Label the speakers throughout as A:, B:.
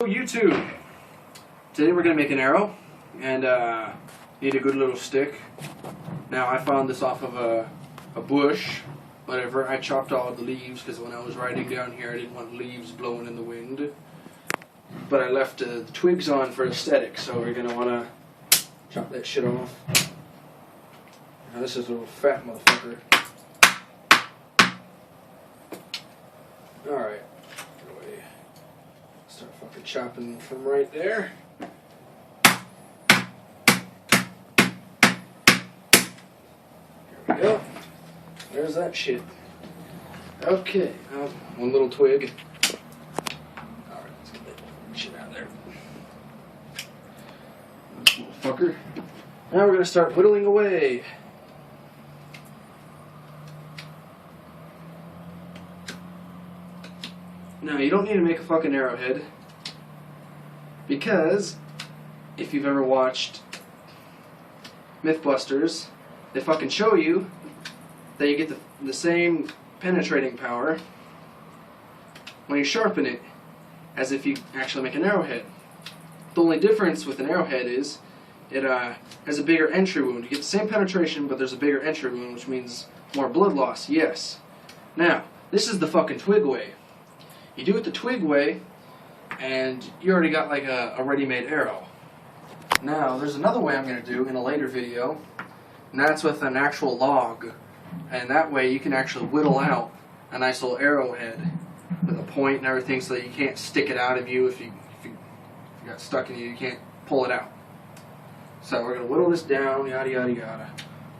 A: YouTube, today we're going to make an arrow, and need a good little stick. Now I found this off of a bush, whatever. I chopped all the leaves because when I was riding down here I didn't want leaves blowing in the wind. But I left the twigs on for aesthetics, so we're going to want to chop that shit off. Now this is a little fat motherfucker. Alright. Start fucking chopping from right there. There we go. There's that shit. Okay, now one little twig. Alright, let's get that shit out of there. This little fucker. Now we're going to start whittling away. Now, you don't need to make a fucking arrowhead, because if you've ever watched Mythbusters, they fucking show you that you get the same penetrating power when you sharpen it as if you actually make an arrowhead. The only difference with an arrowhead is it has a bigger entry wound. You get the same penetration, but there's a bigger entry wound, which means more blood loss, yes. Now, this is the fucking twig way. You do it the twig way, and you already got like a ready-made arrow. Now, there's another way I'm going to do in a later video, and that's with an actual log. And that way you can actually whittle out a nice little arrowhead with a point and everything so that you can't stick it out of you. If you got stuck in you can't pull it out. So we're going to whittle this down, yada yada yada.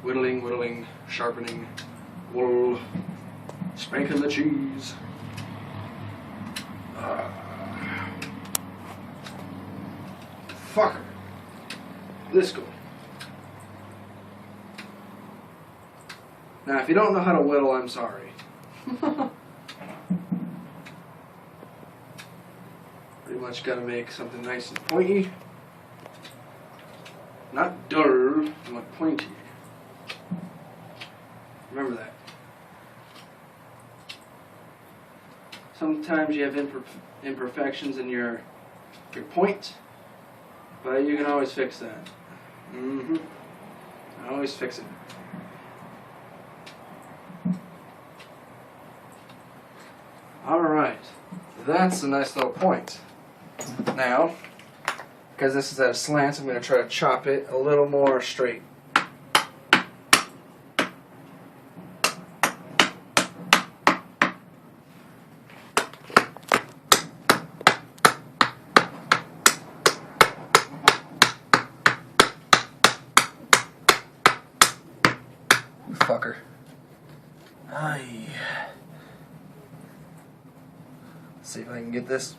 A: Whittling, whittling, sharpening, whittle, spanking the cheese. Fucker. This go. Now, if you don't know how to whittle, I'm sorry. Pretty much got to make something nice and pointy. Not dull, but pointy. Remember that. Sometimes you have imperfections in your point, but you can always fix that. Always fix it. Alright, that's a nice little point. Now, because this is at a slant, I'm going to try to chop it a little more straight. Fucker. Aye. See if I can get this.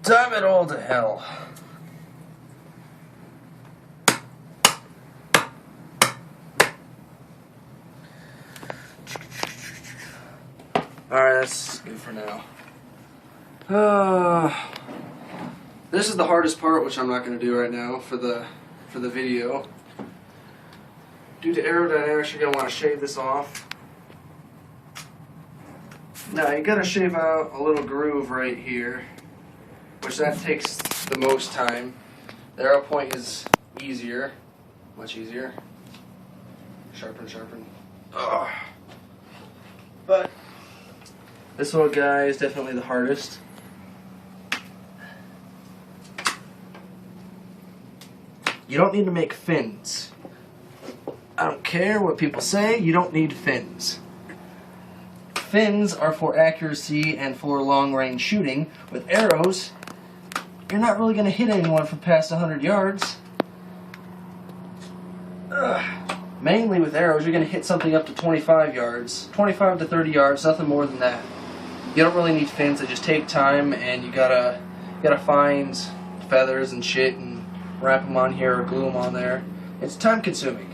A: Damn it all to hell. Alright, that's good for now. This is the hardest part, which I'm not going to do right now for the video. Due to aerodynamics, you're going to want to shave this off. Now, you got to shave out a little groove right here, which that takes the most time. The arrow point is easier, much easier. Sharpen, sharpen. Ugh. But this little guy is definitely the hardest. You don't need to make fins. I don't care what people say, you don't need fins. Fins are for accuracy and for long-range shooting. With arrows, you're not really going to hit anyone from past 100 yards. Mainly with arrows, you're going to hit something up to 25 yards. 25 to 30 yards, nothing more than that. You don't really need fins, they just take time, and you gotta find feathers and shit and wrap them on here or glue them on there. It's time consuming.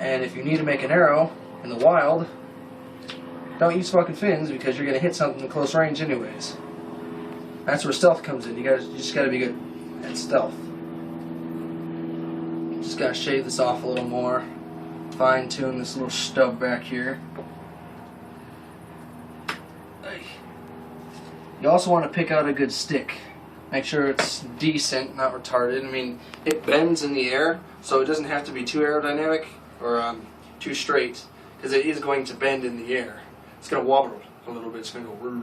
A: And if you need to make an arrow in the wild, don't use fucking fins because you're going to hit something in close range anyways. That's where stealth comes in. You just got to be good at stealth. Just gotta shave this off a little more. Fine tune this little stub back here. You also want to pick out a good stick. Make sure it's decent, not retarded. I mean, it bends in the air, so it doesn't have to be too aerodynamic or too straight, because it is going to bend in the air. It's going to wobble a little bit. It's going to go.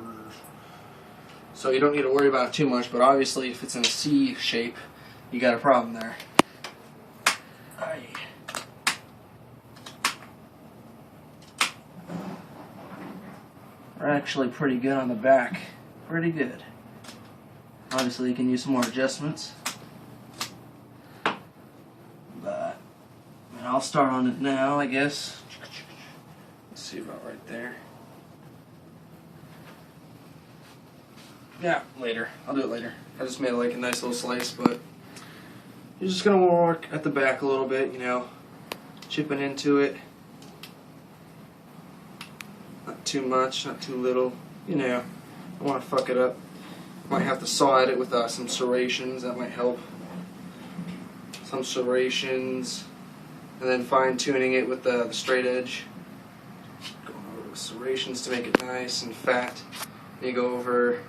A: So you don't need to worry about it too much, but obviously if it's in a C shape, you got a problem there. We're actually pretty good on the back. Pretty good. Obviously you can use some more adjustments. But I'll start on it now, I guess. Let's see about right there. Yeah, later. I'll do it later. I just made like a nice little slice, but you're just going to work at the back a little bit, you know, chipping into it. Not too much, not too little, you know. I want to fuck it up. Might have to saw at it with some serrations, that might help. Some serrations, and then fine tuning it with the straight edge. Going over with serrations to make it nice and fat. And you go over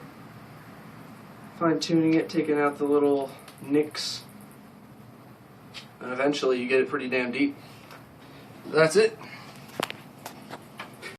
A: fine tuning it, taking out the little nicks, and eventually you get it pretty damn deep. That's it.